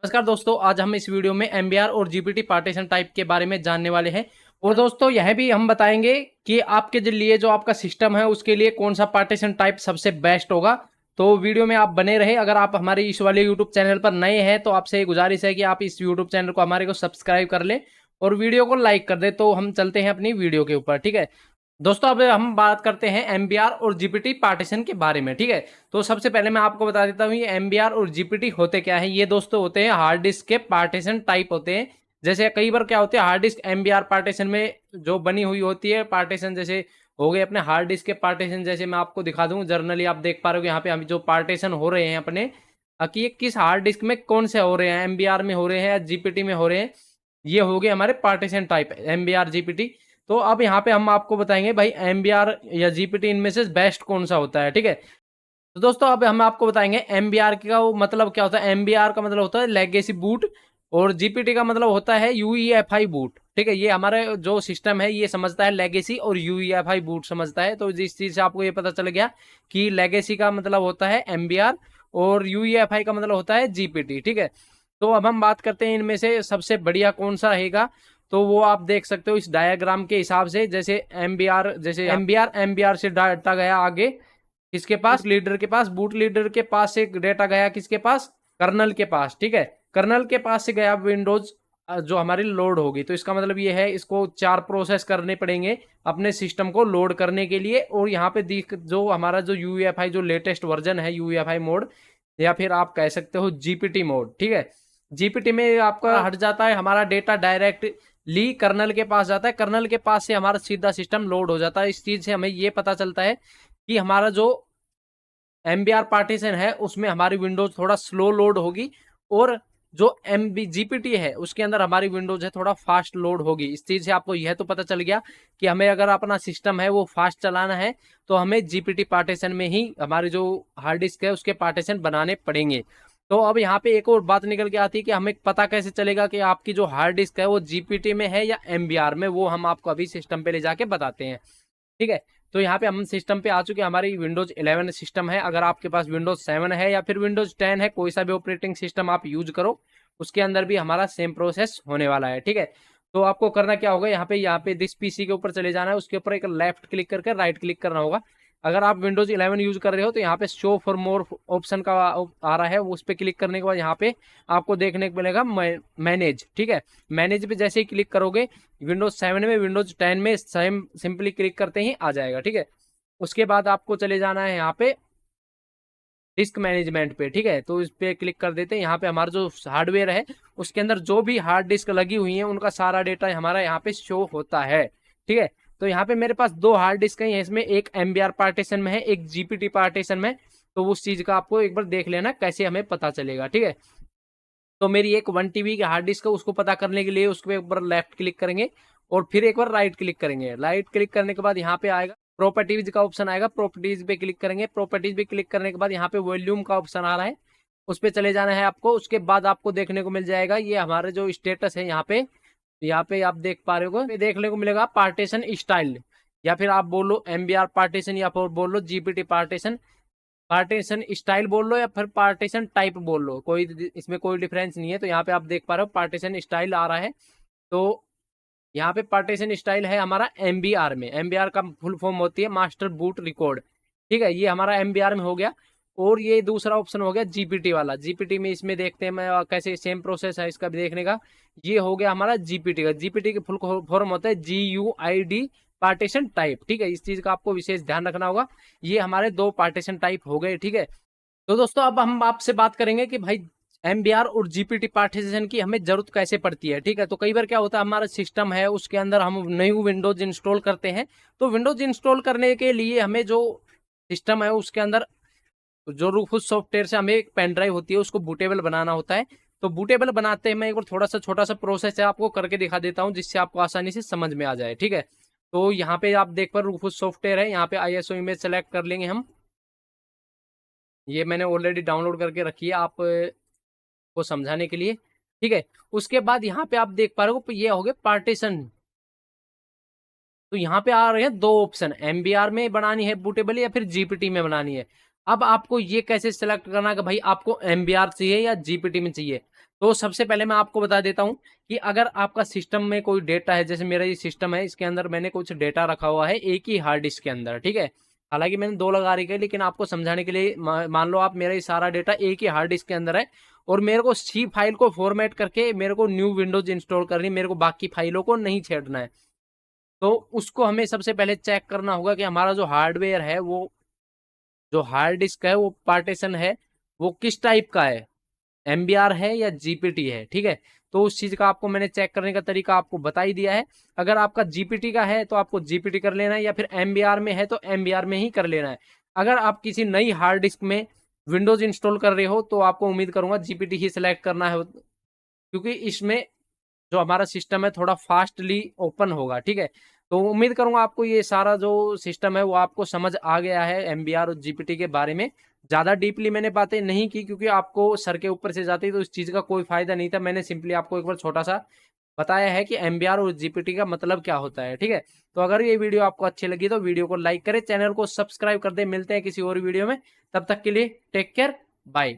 नमस्कार दोस्तों, आज हम इस वीडियो में एमबीआर और जीपीटी पार्टीशन टाइप के बारे में जानने वाले हैं। और दोस्तों यह भी हम बताएंगे कि आपके लिए जो आपका सिस्टम है उसके लिए कौन सा पार्टीशन टाइप सबसे बेस्ट होगा। तो वीडियो में आप बने रहे। अगर आप हमारे इस वाले यूट्यूब चैनल पर नए हैं तो आपसे गुजारिश है कि आप इस यूट्यूब चैनल को हमारे को सब्सक्राइब कर लें और वीडियो को लाइक कर दे। तो हम चलते हैं अपनी वीडियो के ऊपर, ठीक है दोस्तों। अब हम बात करते हैं एमबीआर और जीपीटी पार्टीशन के बारे में, ठीक है। तो सबसे पहले मैं आपको बता देता हूँ ये एमबीआर और जीपीटी होते क्या है। ये दोस्तों होते हैं हार्ड डिस्क के पार्टीशन टाइप होते हैं। जैसे कई बार क्या होते हैं, हार्ड डिस्क एमबीआर पार्टीशन में जो बनी हुई होती है पार्टीशन, जैसे हो गए अपने हार्ड डिस्क के पार्टीशन। जैसे मैं आपको दिखा दूं, जर्नली आप देख पा रहे हो यहाँ पे हम जो पार्टीशन हो रहे हैं अपने, कि ये किस हार्ड डिस्क में कौन से हो रहे हैं, एमबीआर में हो रहे हैं या जीपीटी में हो रहे हैं। ये हो गए हमारे पार्टीशन टाइप एमबीआर जीपीटी। तो अब यहाँ पे हम आपको बताएंगे भाई एमबीआर या जीपीटी इनमें से बेस्ट कौन सा होता है, ठीक है। तो दोस्तों अब हम आपको बताएंगे एमबीआर का वो मतलब क्या होता है। एमबीआर का मतलब होता है लेगेसी बूट और जीपीटी का मतलब होता है यूईएफआई बूट, ठीक है। ये हमारे जो सिस्टम है ये समझता है लेगेसी और यूईएफआई बूट समझता है। तो जिस चीज से आपको ये पता चल गया कि लेगेसी का मतलब होता है एमबीआर और यूईएफआई का मतलब होता है जीपीटी, ठीक है। तो अब हम बात करते हैं इनमें से सबसे बढ़िया कौन सा रहेगा। तो वो आप देख सकते हो इस डायग्राम के हिसाब से। जैसे एमबीआर, जैसे एमबीआर से डाटा गया आगे किसके पास, लीडर के पास। बूट लीडर के पास से डेटा गया किसके पास, कर्नल के पास, ठीक है। कर्नल के पास से गया विंडोज जो हमारी लोड होगी। तो इसका मतलब ये है इसको 4 प्रोसेस करने पड़ेंगे अपने सिस्टम को लोड करने के लिए। और यहाँ पे दिख जो हमारा जो यूईएफआई जो लेटेस्ट वर्जन है, यूईएफआई मोड या फिर आप कह सकते हो जीपीटी मोड, ठीक है। जीपीटी में आपका हट जाता है हमारा डेटा डायरेक्ट ली कर्नल के पास जाता है। कर्नल के पास से हमारा सीधा सिस्टम लोड हो जाता है। इस चीज से हमें ये पता चलता है कि हमारा जो एमबीआर पार्टीशन है उसमें हमारी विंडोज थोड़ा स्लो लोड होगी और जो एमबी जीपीटी है उसके अंदर हमारी विंडोज है थोड़ा फास्ट लोड होगी। इस चीज से आपको यह तो पता चल गया कि हमें अगर अपना सिस्टम है वो फास्ट चलाना है तो हमें जीपीटी पार्टीशन में ही हमारे जो हार्ड डिस्क है उसके पार्टीशन बनाने पड़ेंगे। तो अब यहाँ पे एक और बात निकल के आती है कि हमें पता कैसे चलेगा कि आपकी जो हार्ड डिस्क है वो जीपीटी में है या एमबीआर में। वो हम आपको अभी सिस्टम पे ले जाके बताते हैं, ठीक है। तो यहाँ पे हम सिस्टम पे आ चुके हैं। हमारी विंडोज 11 सिस्टम है। अगर आपके पास विंडोज 7 है या फिर विंडोज 10 है, कोई सा भी ऑपरेटिंग सिस्टम आप यूज करो, उसके अंदर भी हमारा सेम प्रोसेस होने वाला है, ठीक है। तो आपको करना क्या होगा, यहाँ पे दिस पीसी के ऊपर चले जाना है। उसके ऊपर एक लेफ्ट क्लिक करके राइट क्लिक करना होगा। अगर आप विंडोज 11 यूज कर रहे हो तो यहाँ पे शो फॉर मोर ऑप्शन का आ रहा है, उस पर क्लिक करने के बाद यहाँ पे आपको देखने को मिलेगा मैनेज, ठीक है। मैनेज पे जैसे ही क्लिक करोगे विंडोज 7 में, विंडोज 10 में सेम सिंपली क्लिक करते ही आ जाएगा, ठीक है। उसके बाद आपको चले जाना है यहाँ पे डिस्क मैनेजमेंट पे, ठीक है। तो इस पे क्लिक कर देते हैं। यहाँ पे हमारा जो हार्डवेयर है उसके अंदर जो भी हार्ड डिस्क लगी हुई है उनका सारा डेटा हमारा यहाँ पे शो होता है, ठीक है। तो यहाँ पे मेरे पास 2 हार्ड डिस्क हैं, इसमें एक एमबीआर पार्टीशन में है, एक जीपीटी पार्टीशन में। तो उस चीज का आपको एक बार देख लेना कैसे हमें पता चलेगा, ठीक है। तो मेरी एक 1 टीबी की हार्ड डिस्क है, उसको पता करने के लिए उसके ऊपर लेफ्ट क्लिक करेंगे और फिर एक बार राइट क्लिक करेंगे। राइट क्लिक करने के बाद यहाँ पे आएगा प्रॉपर्टीज का ऑप्शन आएगा, प्रॉपर्टीज पे क्लिक करेंगे। प्रॉपर्टीज पे क्लिक करने के बाद यहाँ पे वॉल्यूम का ऑप्शन आ रहा है, उस पर चले जाना है आपको। उसके बाद आपको देखने को मिल जाएगा ये हमारे जो स्टेटस है यहाँ पे आप देख पा रहे हो, देखने को मिलेगा पार्टीशन स्टाइल, या फिर आप बोलो एमबीआर पार्टीशन या फिर बोल लो जीपीटी पार्टीशन। पार्टीशन स्टाइल बोल लो या फिर पार्टीशन टाइप बोल लो, कोई इसमें कोई डिफरेंस नहीं है। तो यहाँ पे आप देख पा रहे हो पार्टीशन स्टाइल आ रहा है। तो यहाँ पे पार्टीशन स्टाइल है हमारा एमबीआर में। एमबीआर का फुल फॉर्म होती है मास्टर बूट रिकॉर्ड, ठीक है। ये हमारा एमबीआर में हो गया। और ये दूसरा ऑप्शन हो गया जीपीटी वाला। जीपीटी में इसमें देखते हैं मैं कैसे सेम प्रोसेस है इसका भी देखने का। ये हो गया हमारा जीपीटी का। जीपीटी के फुल फॉर्म होता है GUID पार्टीशन टाइप, ठीक है। इस चीज का आपको विशेष ध्यान रखना होगा। ये हमारे 2 पार्टीशन टाइप हो गए, ठीक है। तो दोस्तों अब हम आपसे बात करेंगे कि भाई एमबीआर और जीपीटी पार्टीशन की हमें जरूरत कैसे पड़ती है, ठीक है। तो कई बार क्या होता है हमारा सिस्टम है उसके अंदर हम न्यू विंडोज इंस्टॉल करते हैं। तो विंडोज इंस्टॉल करने के लिए हमें जो सिस्टम है उसके अंदर जो रूफूस सॉफ्टवेयर से हमें एक पेन ड्राइव होती है उसको बूटेबल बनाना होता है। तो बूटेबल बनाते हैं मैं एक बार थोड़ा सा छोटा सा प्रोसेस है आपको करके दिखा देता हूँ जिससे आपको आसानी से समझ में आ जाए, ठीक है। तो यहाँ पे आप देख पर रूफूस सॉफ्टवेयर है, यहाँ पे आईएसओ इमेज सेलेक्ट कर लेंगे हम। ये मैंने ऑलरेडी डाउनलोड करके रखी है आप को समझाने के लिए, ठीक है। उसके बाद यहाँ पे आप देख पा रहे हो ये हो गए पार्टीशन। तो यहाँ पे आ रहे हैं 2 ऑप्शन, एमबीआर में बनानी है बूटेबल या फिर जीपीटी में बनानी है। अब आपको ये कैसे सिलेक्ट करना है कि भाई आपको एमबीआर चाहिए या जीपीटी में चाहिए। तो सबसे पहले मैं आपको बता देता हूँ कि अगर आपका सिस्टम में कोई डेटा है, जैसे मेरा ये सिस्टम है, इसके अंदर मैंने कुछ डेटा रखा हुआ है एक ही हार्ड डिस्क के अंदर, ठीक है। हालांकि मैंने 2 लगा रखी है, लेकिन आपको समझाने के लिए मान लो आप मेरा ये सारा डेटा एक ही हार्ड डिस्क के अंदर है और मेरे को सी फाइल को फॉर्मेट करके मेरे को न्यू विंडोज इंस्टॉल करनी, मेरे को बाकी फाइलों को नहीं छेड़ना है। तो उसको हमें सबसे पहले चेक करना होगा कि हमारा जो हार्डवेयर है, वो जो हार्ड डिस्क है, वो पार्टीशन है, वो किस टाइप का है, एमबीआर है या जीपीटी है, ठीक है। तो उस चीज का आपको मैंने चेक करने का तरीका आपको बता ही दिया है। अगर आपका जीपीटी का है तो आपको जीपीटी कर लेना है, या फिर एमबीआर में है तो एमबीआर में ही कर लेना है। अगर आप किसी नई हार्ड डिस्क में विंडोज इंस्टॉल कर रहे हो तो आपको उम्मीद करूंगा जीपीटी ही सिलेक्ट करना है, क्योंकि इसमें जो हमारा सिस्टम है थोड़ा फास्टली ओपन होगा, ठीक है। तो उम्मीद करूंगा आपको ये सारा जो सिस्टम है वो आपको समझ आ गया है एमबीआर और जीपीटी के बारे में। ज्यादा डीपली मैंने बातें नहीं की, क्योंकि आपको सर के ऊपर से जाती तो इस चीज का कोई फायदा नहीं था। मैंने सिंपली आपको एक बार छोटा सा बताया है कि एमबीआर और जीपीटी का मतलब क्या होता है, ठीक है। तो अगर ये वीडियो आपको अच्छी लगी तो वीडियो को लाइक करें, चैनल को सब्सक्राइब कर दे। मिलते हैं किसी और वीडियो में, तब तक के लिए टेक केयर, बाय।